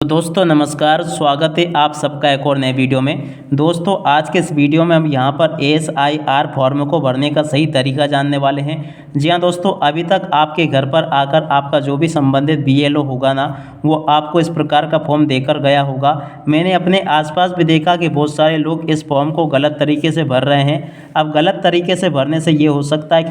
तो दोस्तों नमस्कार, स्वागत है आप सबका एक और नए वीडियो में। दोस्तों आज के इस वीडियो में हम यहाँ पर SIR फॉर्म को भरने का सही तरीका जानने वाले हैं। जी हाँ दोस्तों, अभी तक आपके घर पर आकर आपका जो भी संबंधित BLO होगा ना, वो आपको इस प्रकार का फॉर्म देकर गया होगा। मैंने अपने आसपास भी देखा कि बहुत सारे लोग इस फॉर्म को गलत तरीके से भर रहे हैं। अब गलत तरीके से भरने से ये हो सकता है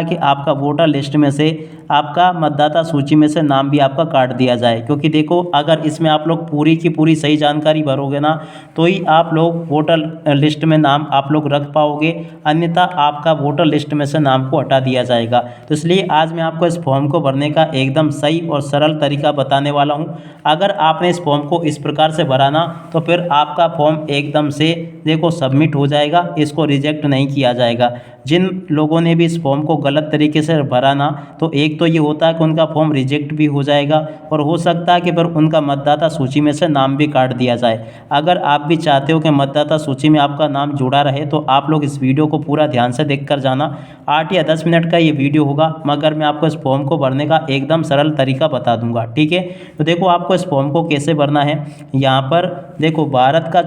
कि आपका वोटर लिस्ट में से, आपका मतदाता सूची में से नाम भी आपका काट दिया जाए। क्योंकि देखो, अगर इसमें आप लोग पूरी की पूरी सही जानकारी भरोगे ना, तो ही आप लोग वोटर लिस्ट में नाम आप लोग रख पाओगे, अन्यथा आपका वोटर लिस्ट में से नाम को हटा दिया जाएगा। तो इसलिए आज मैं आपको इस फॉर्म को भरने का एकदम सही और सरल तरीका बताने वाला हूँ। अगर आपने इस फॉर्म को इस प्रकार से भरा ना, तो फिर आपका फॉर्म एकदम से देखो सबमिट हो जाएगा, इसको रिजेक्ट नहीं किया जाएगा। जिन लोगों ने भी इस फॉर्म को गलत तरीके से भरा ना, तो एक तो ये होता है कि उनका फॉर्म रिजेक्ट भी हो जाएगा, और हो सकता है कि फिर उनका मतदाता सूची में से नाम भी काट दिया जाए। अगर आप भी चाहते हो कि मतदाता सूची में आपका नाम जुड़ा रहे, तो आप लोग इस वीडियो को पूरा ध्यान से देख कर जाना। 8 या 10 मिनट का ये वीडियो होगा, मगर मैं आपको इस फॉर्म को भरने का एकदम सरल तरीका बता दूंगा, ठीक है। तो देखो, आपको इस फॉर्म को कैसे भरना है। यहाँ पर देखो, भारत का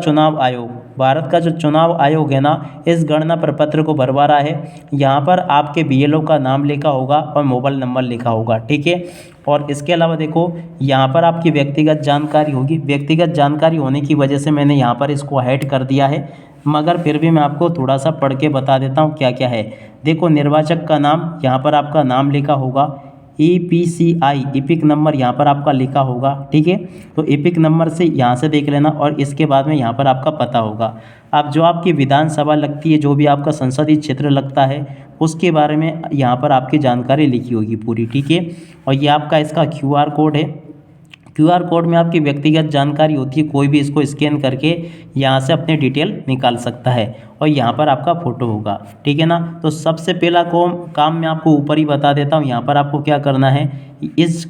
जो चुनाव आयोग है ना, इस गणना प्रपत्र को भरवा रहा है। यहाँ पर आपके BLO का नाम लिखा होगा और मोबाइल नंबर लिखा होगा, ठीक है। और इसके अलावा देखो, यहाँ पर आपकी व्यक्तिगत जानकारी होगी। व्यक्तिगत जानकारी होने की वजह से मैंने यहाँ पर इसको हाइड कर दिया है, मगर फिर भी मैं आपको थोड़ा सा पढ़ के बता देता हूँ क्या क्या है। देखो, निर्वाचक का नाम, यहाँ पर आपका नाम लिखा होगा। EPCI इपिक नंबर यहाँ पर आपका लिखा होगा, ठीक है। तो इपिक नंबर से यहाँ से देख लेना, और इसके बाद में यहाँ पर आपका पता होगा। अब जो आपकी विधानसभा लगती है, जो भी आपका संसदीय क्षेत्र लगता है, उसके बारे में यहाँ पर आपकी जानकारी लिखी होगी पूरी, ठीक है। और ये आपका इसका QR कोड है। QR कोड में आपकी व्यक्तिगत जानकारी होती है, कोई भी इसको स्कैन करके यहाँ से अपनी डिटेल निकाल सकता है। और यहाँ पर आपका फ़ोटो होगा, ठीक है ना। तो सबसे पहला काम मैं आपको ऊपर ही बता देता हूँ। यहाँ पर आपको क्या करना है, इस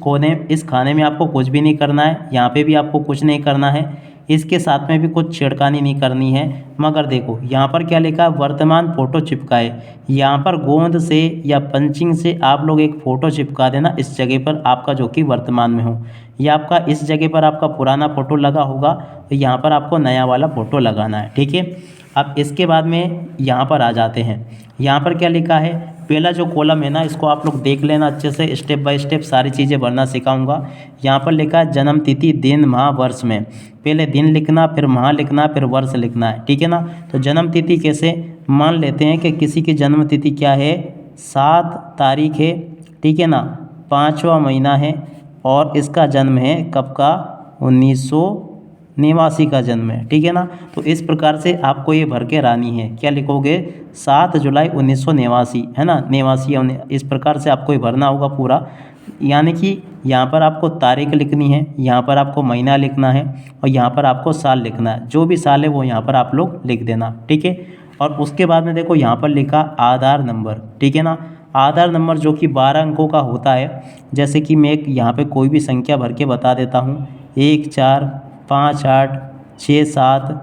खाने में आपको कुछ भी नहीं करना है, यहाँ पे भी आपको कुछ नहीं करना है, इसके साथ में भी कुछ छेड़खानी नहीं करनी है। मगर देखो, यहाँ पर क्या लिखा है, वर्तमान फ़ोटो चिपकाए। यहाँ पर गोंद से या पंचिंग से आप लोग एक फ़ोटो चिपका देना इस जगह पर, आपका जो कि वर्तमान में हो। या आपका इस जगह पर आपका पुराना फ़ोटो लगा होगा, तो यहाँ पर आपको नया वाला फ़ोटो लगाना है, ठीक है। अब इसके बाद में यहाँ पर आ जाते हैं। यहाँ पर क्या लिखा है, पहला जो कॉलम है ना, इसको आप लोग देख लेना अच्छे से, स्टेप बाय स्टेप सारी चीज़ें भरना सिखाऊंगा। यहाँ पर लिखा है जन्म तिथि, दिन, माह, वर्ष में। पहले दिन लिखना, फिर माह लिखना, फिर वर्ष लिखना है, ठीक है ना। तो जन्म तिथि कैसे, मान लेते हैं कि किसी की जन्म तिथि क्या है, 7 तारीख है, ठीक है ना, 5वां महीना है, और इसका जन्म है कब का, 1989 का जन्म है, ठीक है ना। तो इस प्रकार से आपको ये भर के रानी है, क्या लिखोगे, 7 जुलाई 1989, है ना, 89। इस प्रकार से आपको ये भरना होगा पूरा। यानी कि यहाँ पर आपको तारीख लिखनी है, यहाँ पर आपको महीना लिखना है, और यहाँ पर आपको साल लिखना है। जो भी साल है वो यहाँ पर आप लोग लिख देना, ठीक है। और उसके बाद में देखो, यहाँ पर लिखा आधार नंबर, ठीक है ना। आधार नंबर जो कि 12 अंकों का होता है। जैसे कि मैं एक यहाँ पे कोई भी संख्या भर के बता देता हूँ, 1 4 5 8 6 7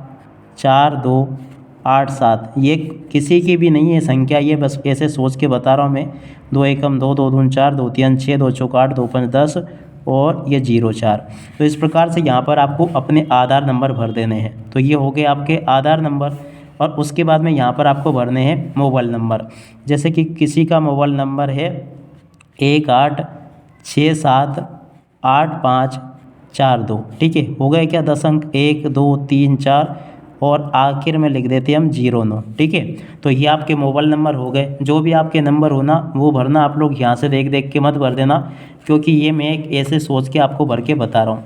4 2 8 7। ये किसी की भी नहीं है संख्या, ये बस ऐसे सोच के बता रहा हूँ मैं। 2 एकम 2, 2 दूनी 4, 2 तीन 6, 2 चौक 8, 2 पंच 10, और ये 0 4। तो इस प्रकार से यहाँ पर आपको अपने आधार नंबर भर देने हैं। तो ये हो गए आपके आधार नंबर। और उसके बाद में यहाँ पर आपको भरने हैं मोबाइल नंबर। जैसे कि किसी का मोबाइल नंबर है 18678542, ठीक है। हो गए क्या 10 अंक, 1 2 3 4, और आखिर में लिख देते हैं हम 09, ठीक है। तो ये आपके मोबाइल नंबर हो गए। जो भी आपके नंबर हो ना, वो भरना आप लोग यहाँ से देख देख के मत भर देना, क्योंकि ये मैं एक ऐसे सोच के आपको भर के बता रहा हूँ।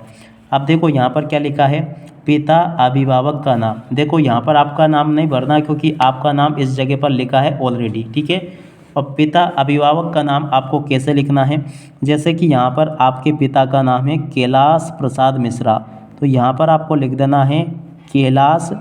अब देखो, यहाँ पर क्या लिखा है, पिता अभिभावक का नाम। देखो, यहाँ पर आपका नाम नहीं भरना, क्योंकि आपका नाम इस जगह पर लिखा है ऑलरेडी, ठीक है। और पिता अभिभावक का नाम आपको कैसे लिखना है, जैसे कि यहाँ पर आपके पिता का नाम है कैलाश प्रसाद मिश्रा, तो यहाँ पर आपको लिख देना है कैलाश,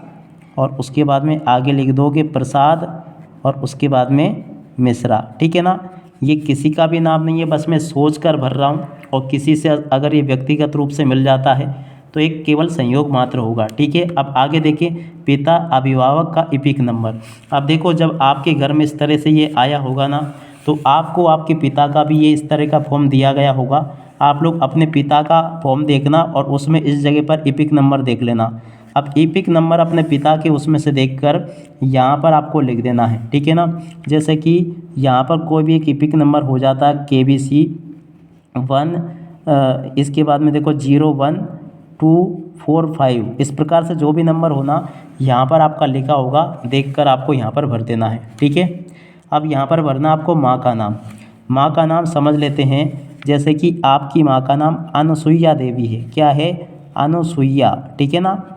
और उसके बाद में आगे लिख दोगे प्रसाद, और उसके बाद में मिश्रा, ठीक है ना। ये किसी का भी नाम नहीं है, बस मैं सोच कर भर रहा हूँ। और किसी से अगर ये व्यक्तिगत रूप से मिल जाता है, तो एक केवल संयोग मात्र होगा, ठीक है। अब आगे देखिए, पिता अभिभावक का इपिक नंबर। अब देखो, जब आपके घर में इस तरह से ये आया होगा ना, तो आपको आपके पिता का भी ये इस तरह का फॉर्म दिया गया होगा। आप लोग अपने पिता का फॉर्म देखना और उसमें इस जगह पर ईपिक नंबर देख लेना। अब ईपिक नंबर अपने पिता के उसमें से देखकर यहाँ पर आपको लिख देना है, ठीक है ना। जैसे कि यहाँ पर कोई भी एक ईपिक नंबर हो जाता है KBC 1, इसके बाद में देखो 01245, इस प्रकार से जो भी नंबर होना यहाँ पर आपका लिखा होगा, देखकर आपको यहाँ पर भर देना है, ठीक है। अब यहाँ पर भरना आपको माँ का नाम। माँ का नाम समझ लेते हैं, जैसे कि आपकी माँ का नाम अनुसुईया देवी है। क्या है? अनुसुईया, ठीक है ना।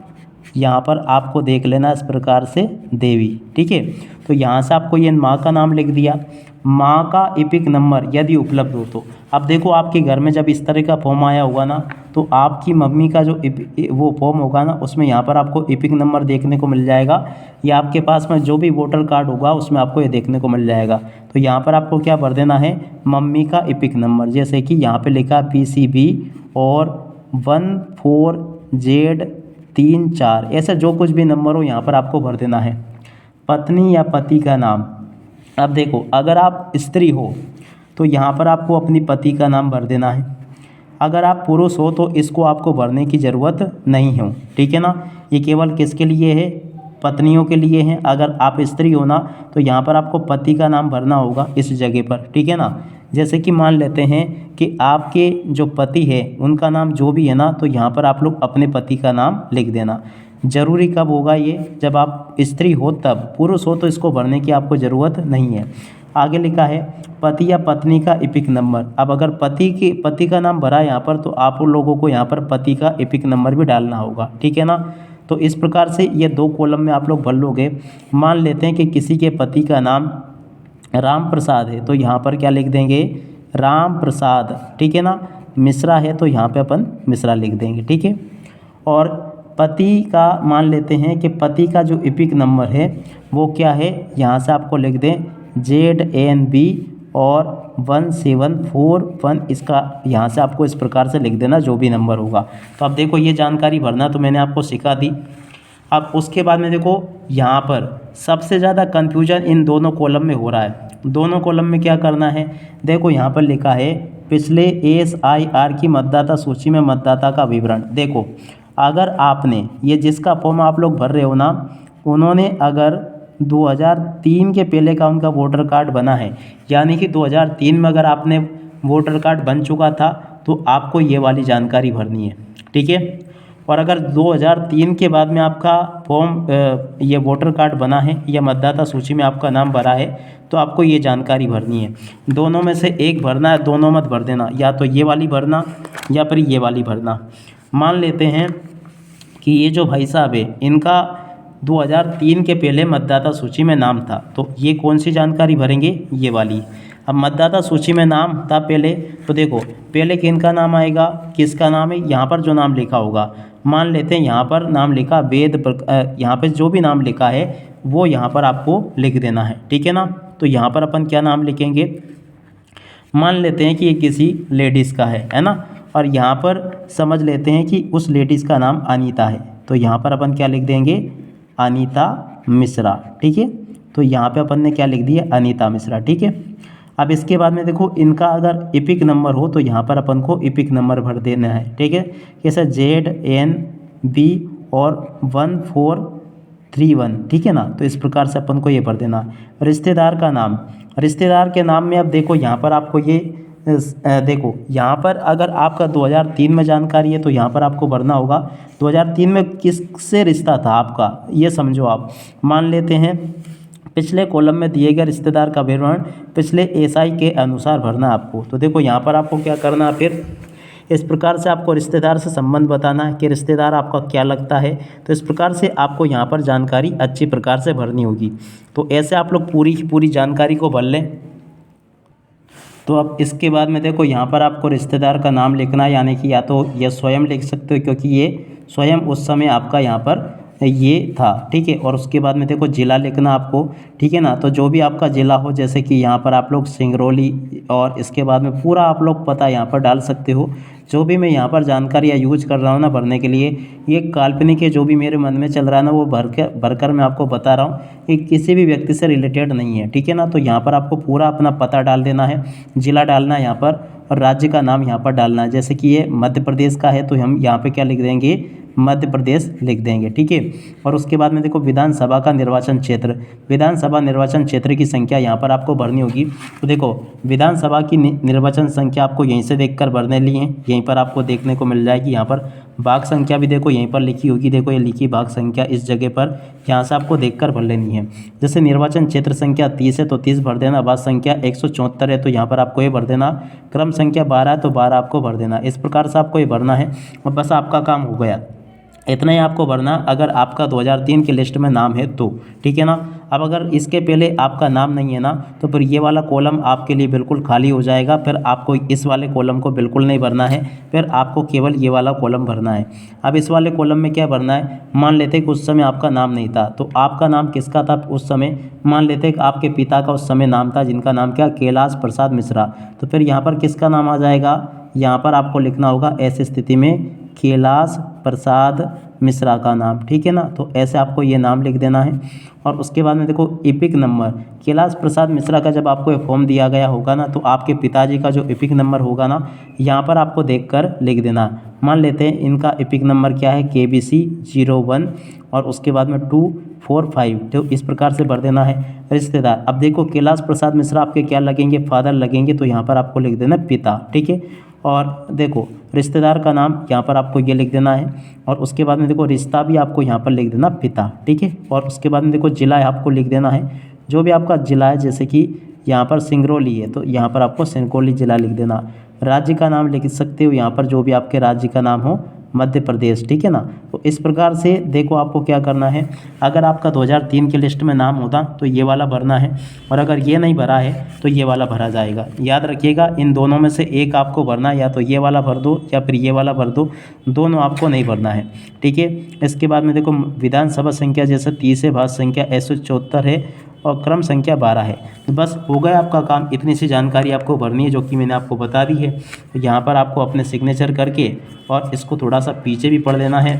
यहाँ पर आपको देख लेना इस प्रकार से देवी, ठीक है। तो यहाँ से आपको ये माँ का नाम लिख दिया। माँ का ईपिक नंबर यदि उपलब्ध हो तो, अब देखो आपके घर में जब इस तरह का फॉर्म आया होगा ना, तो आपकी मम्मी का जो वो फॉर्म होगा ना, उसमें यहाँ पर आपको ईपिक नंबर देखने को मिल जाएगा, या आपके पास में जो भी वोटर कार्ड होगा उसमें आपको ये देखने को मिल जाएगा। तो यहाँ पर आपको क्या भर देना है? मम्मी का ईपिक नंबर, जैसे कि यहाँ पे लिखा PCB और 14Z34, ऐसे जो कुछ भी नंबर हो यहाँ पर आपको भर देना है। पत्नी या पति का नाम, अब देखो अगर आप स्त्री हो तो यहाँ पर आपको अपनी पति का नाम भर देना है। अगर आप पुरुष हो तो इसको आपको भरने की ज़रूरत नहीं हो, ठीक है ना। ये केवल किसके लिए है? पत्नियों के लिए है। अगर आप स्त्री हो ना तो यहाँ पर आपको पति का नाम भरना होगा इस जगह पर, ठीक है ना। जैसे कि मान लेते हैं कि आपके जो पति है उनका नाम जो भी है ना, तो यहाँ पर आप लोग अपने पति का नाम लिख देना। ज़रूरी कब होगा ये? जब आप स्त्री हो तब। पुरुष हो तो इसको भरने की आपको ज़रूरत नहीं है। आगे लिखा है पति या पत्नी का ईपिक नंबर। अब अगर पति का नाम भरा यहाँ पर, तो आप लोगों को यहाँ पर पति का ईपिक नंबर भी डालना होगा, ठीक है ना। तो इस प्रकार से ये 2 कॉलम में आप लोग भर लोगे। मान लेते हैं कि किसी के पति का नाम राम प्रसाद है, तो यहाँ पर क्या लिख देंगे? राम प्रसाद, ठीक है ना। मिश्रा है तो यहाँ पे अपन मिश्रा लिख देंगे, ठीक है। और पति का मान लेते हैं कि पति का जो ईपिक नंबर है वो क्या है? यहाँ से आपको लिख दें ZNB और 1741, इसका यहाँ से आपको इस प्रकार से लिख देना जो भी नंबर होगा। तो अब देखो ये जानकारी भरना तो मैंने आपको सिखा दी। अब उसके बाद में देखो यहाँ पर सबसे ज़्यादा कन्फ्यूजन इन दोनों कॉलम में हो रहा है। दोनों कॉलम में क्या करना है? देखो यहाँ पर लिखा है पिछले ASIR की मतदाता सूची में मतदाता का विवरण। देखो अगर आपने ये जिसका फॉर्म आप लोग भर रहे हो ना, उन्होंने अगर 2003 के पहले का उनका वोटर कार्ड बना है, यानी कि 2003 में अगर आपने वोटर कार्ड बन चुका था तो आपको ये वाली जानकारी भरनी है, ठीक है। और अगर 2003 के बाद में आपका फॉर्म ये वोटर कार्ड बना है या मतदाता सूची में आपका नाम भरा है तो आपको ये जानकारी भरनी है। दोनों में से एक भरना है, दोनों मत भर देना, या तो ये वाली भरना या फिर ये वाली भरना। मान लेते हैं कि ये जो भाई साहब है इनका 2003 के पहले मतदाता सूची में नाम था, तो ये कौन सी जानकारी भरेंगे? ये वाली। अब मतदाता सूची में नाम था पहले, तो देखो पहले किनका नाम आएगा, किसका नाम है, यहाँ पर जो नाम लिखा होगा। मान लेते हैं यहाँ पर नाम लिखा यहाँ पे जो भी नाम लिखा है वो यहाँ पर आपको लिख देना है, ठीक है ना। तो यहाँ पर अपन क्या नाम लिखेंगे? मान लेते हैं कि ये किसी लेडीज़ का है ना, और यहाँ पर समझ लेते हैं कि उस लेडीज़ का नाम अनीता है, तो यहाँ पर अपन क्या लिख देंगे? अनीता मिश्रा, ठीक है। तो यहाँ पे अपन ने क्या लिख दिया? अनीता मिश्रा, ठीक है। अब इसके बाद में देखो इनका अगर ईपिक नंबर हो तो यहाँ पर अपन को ईपिक नंबर भर देना है, ठीक है। जैसे ZNB और 1431, ठीक है ना। तो इस प्रकार से अपन को ये भर देना। रिश्तेदार का नाम, रिश्तेदार के नाम में अब देखो यहाँ पर आपको ये देखो यहाँ पर अगर आपका 2003 में जानकारी है तो यहाँ पर आपको भरना होगा 2003 में किससे रिश्ता था आपका, ये समझो आप। मान लेते हैं पिछले कॉलम में दिए गए रिश्तेदार का विवरण पिछले SI के अनुसार भरना है आपको। तो देखो यहाँ पर आपको क्या करना है, फिर इस प्रकार से आपको रिश्तेदार से संबंध बताना है कि रिश्तेदार आपका क्या लगता है। तो इस प्रकार से आपको यहाँ पर जानकारी अच्छी प्रकार से भरनी होगी। तो ऐसे आप लोग पूरी की पूरी जानकारी को भर लें। तो अब इसके बाद में देखो यहाँ पर आपको रिश्तेदार का नाम लिखना है, यानी कि या तो ये स्वयं लिख सकते हो क्योंकि ये स्वयं उस समय आपका यहाँ पर ये था, ठीक है। और उसके बाद में देखो जिला लिखना आपको, ठीक है ना। तो जो भी आपका जिला हो, जैसे कि यहाँ पर आप लोग सिंगरौली, और इसके बाद में पूरा आप लोग पता यहाँ पर डाल सकते हो। जो भी मैं यहाँ पर जानकारी या यूज कर रहा हूँ ना भरने के लिए, ये काल्पनिक है, जो भी मेरे मन में चल रहा है ना वो भरकर मैं आपको बता रहा हूँ। ये किसी भी व्यक्ति से रिलेटेड नहीं है, ठीक है ना। तो यहाँ पर आपको पूरा अपना पता डाल देना है, जिला डालना है यहाँ पर, और राज्य का नाम यहाँ पर डालना है। जैसे कि ये मध्य प्रदेश का है तो हम यहाँ पे क्या लिख देंगे, मध्य प्रदेश लिख देंगे, ठीक है। और उसके बाद में देखो विधानसभा का निर्वाचन क्षेत्र, विधानसभा निर्वाचन क्षेत्र की संख्या यहाँ पर आपको भरनी होगी। तो देखो विधानसभा की निर्वाचन संख्या आपको यहीं से देखकर भरने ली है, यहीं पर आपको देखने को मिल जाएगी। यहाँ पर भाग संख्या भी देखो यहीं पर लिखी होगी, देखो ये लिखी भाग संख्या इस जगह पर, यहाँ से आपको देखकर भर लेनी है। जैसे निर्वाचन क्षेत्र संख्या 30 है तो 30 भर देना, भाग संख्या 174 है तो यहाँ पर आपको ये भर देना, क्रम संख्या 12 है तो 12 आपको भर देना। इस प्रकार से आपको ये भरना है और बस आपका काम हो गया। इतना ही आपको भरना अगर आपका 2003 की लिस्ट में नाम है तो, ठीक है ना। अब अगर इसके पहले आपका नाम नहीं है ना तो फिर ये वाला कॉलम आपके लिए बिल्कुल खाली हो जाएगा, फिर आपको इस वाले कॉलम को बिल्कुल नहीं भरना है, फिर आपको केवल ये वाला कॉलम भरना है। अब इस वाले कॉलम में क्या भरना है, मान लेते कि उस समय आपका नाम नहीं था तो आपका नाम किसका था उस समय, मान लेते कि आपके पिता का उस समय नाम था जिनका नाम क्या, कैलाश प्रसाद मिश्रा, तो फिर यहाँ पर किसका नाम आ जाएगा, यहाँ पर आपको लिखना होगा ऐसी स्थिति में कैलाश प्रसाद मिश्रा का नाम, ठीक है ना। तो ऐसे आपको ये नाम लिख देना है। और उसके बाद में देखो एपिक नंबर, कैलाश प्रसाद मिश्रा का जब आपको ये फॉर्म दिया गया होगा ना तो आपके पिताजी का जो एपिक नंबर होगा ना यहाँ पर आपको देखकर लिख देना। मान लेते हैं इनका एपिक नंबर क्या है, KBC 01 और उसके बाद में 245, तो इस प्रकार से भर देना है। रिश्तेदार, अब देखो कैलाश प्रसाद मिश्रा आपके क्या लगेंगे, फादर लगेंगे, तो यहाँ पर आपको लिख देना पिता, ठीक है। और देखो रिश्तेदार का नाम यहाँ पर आपको ये लिख देना है और उसके बाद में देखो रिश्ता भी आपको यहाँ पर लिख देना पिता, ठीक है। और उसके बाद में देखो जिला आपको लिख देना है, जो भी आपका जिला है, जैसे कि यहाँ पर सिंगरौली है तो यहाँ पर आपको सिंगरौली जिला लिख देना। राज्य का नाम लिख सकते हो यहाँ पर जो भी आपके राज्य का नाम हो, मध्य प्रदेश, ठीक है ना। तो इस प्रकार से देखो आपको क्या करना है, अगर आपका 2003 की लिस्ट में नाम होता तो ये वाला भरना है और अगर ये नहीं भरा है तो ये वाला भरा जाएगा। याद रखिएगा इन दोनों में से एक आपको भरना है, या तो ये वाला भर दो या फिर ये वाला भर दो, दोनों आपको नहीं भरना है, ठीक है। इसके बाद में देखो विधानसभा संख्या जैसे 30 है, भाग संख्या 174 है और क्रम संख्या 12 है। तो बस हो गया आपका काम, इतनी सी जानकारी आपको भरनी है जो कि मैंने आपको बता दी है। तो यहाँ पर आपको अपने सिग्नेचर करके और इसको थोड़ा सा पीछे भी पढ़ लेना है।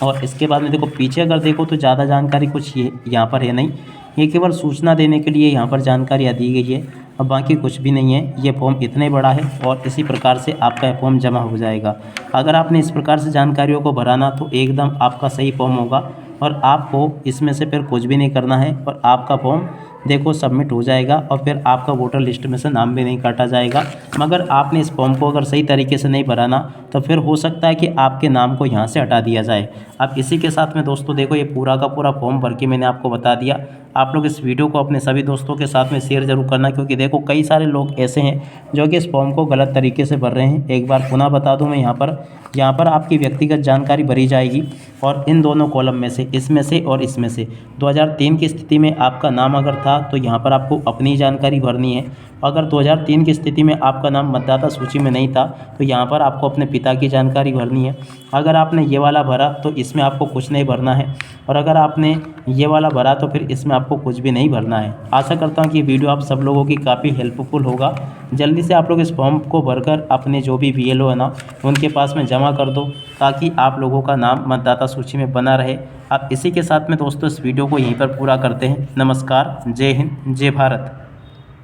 और इसके बाद में देखो पीछे अगर देखो तो ज़्यादा जानकारी कुछ ये यहाँ पर है नहीं, ये केवल सूचना देने के लिए यहाँ पर जानकारियाँ दी गई है और बाकी कुछ भी नहीं है। ये फॉर्म इतने बड़ा है और इसी प्रकार से आपका फॉर्म जमा हो जाएगा। अगर आपने इस प्रकार से जानकारियों को भराना तो एकदम आपका सही फॉर्म होगा और आपको इसमें से फिर कुछ भी नहीं करना है और आपका फॉर्म देखो सबमिट हो जाएगा और फिर आपका वोटर लिस्ट में से नाम भी नहीं काटा जाएगा। मगर आपने इस फॉर्म को अगर सही तरीके से नहीं भराना तो फिर हो सकता है कि आपके नाम को यहाँ से हटा दिया जाए। अब इसी के साथ में दोस्तों देखो ये पूरा का पूरा फॉर्म भर के मैंने आपको बता दिया। आप लोग इस वीडियो को अपने सभी दोस्तों के साथ में शेयर जरूर करना, क्योंकि देखो कई सारे लोग ऐसे हैं जो कि इस फॉर्म को गलत तरीके से भर रहे हैं। एक बार पुनः बता दूं मैं यहाँ पर आपकी व्यक्तिगत जानकारी भरी जाएगी और इन दोनों कॉलम में से, इसमें से और इसमें से 2003 की स्थिति में आपका नाम अगर था तो यहाँ पर आपको अपनी जानकारी भरनी है। अगर 2003 की स्थिति में आपका नाम मतदाता सूची में नहीं था तो यहाँ पर आपको अपने पिता की जानकारी भरनी है। अगर आपने ये वाला भरा तो इसमें आपको कुछ नहीं भरना है और अगर आपने ये वाला भरा तो फिर इसमें आपको कुछ भी नहीं भरना है। आशा करता हूँ कि वीडियो आप सब लोगों की काफ़ी हेल्पफुल होगा। जल्दी से आप लोग इस फॉर्म को भरकर अपने जो भी BLO है ना उनके पास में जमा कर दो ताकि आप लोगों का नाम मतदाता सूची में बना रहे। आप इसी के साथ में दोस्तों इस वीडियो को यहीं पर पूरा करते हैं। नमस्कार, जय हिंद, जय भारत।